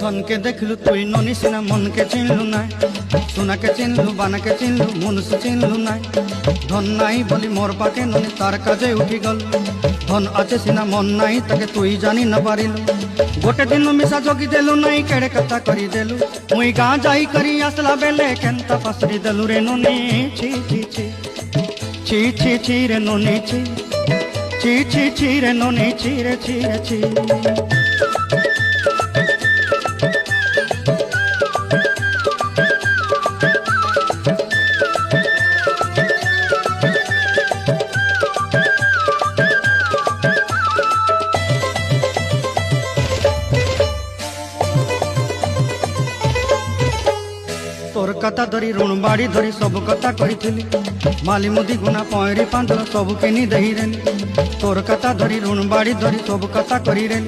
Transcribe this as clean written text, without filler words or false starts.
धन के देखलु तुई ननी सिना मन के चिन्हलु नाई सोना के चिन्हलु बाना के चिन्हलु मनुष्य चिन्हलु नाई धन नाई बोली मोर पाके ननी तार काजे उठी गल धन आचे सिना मन नाई ताके तुई जानी न पारिलु गोटे दिन मिसा जोगी देलु नाई केड़े कथा करी देलु मुई गाँ जाई करी आसला बेले केंता पसरी देलु रे ननी छी छी छी छी छी छी रे ननी छी छी छी छी रे ननी छी रे छी रे छी तोर कथा धरी ऋण बाड़ी धरी सब कथा कही माली मुदी गुना पयरी पांदर सब किनी दही रेली तोर कथा धरी ऋण बाड़ी धरी सब कथा करी रेली।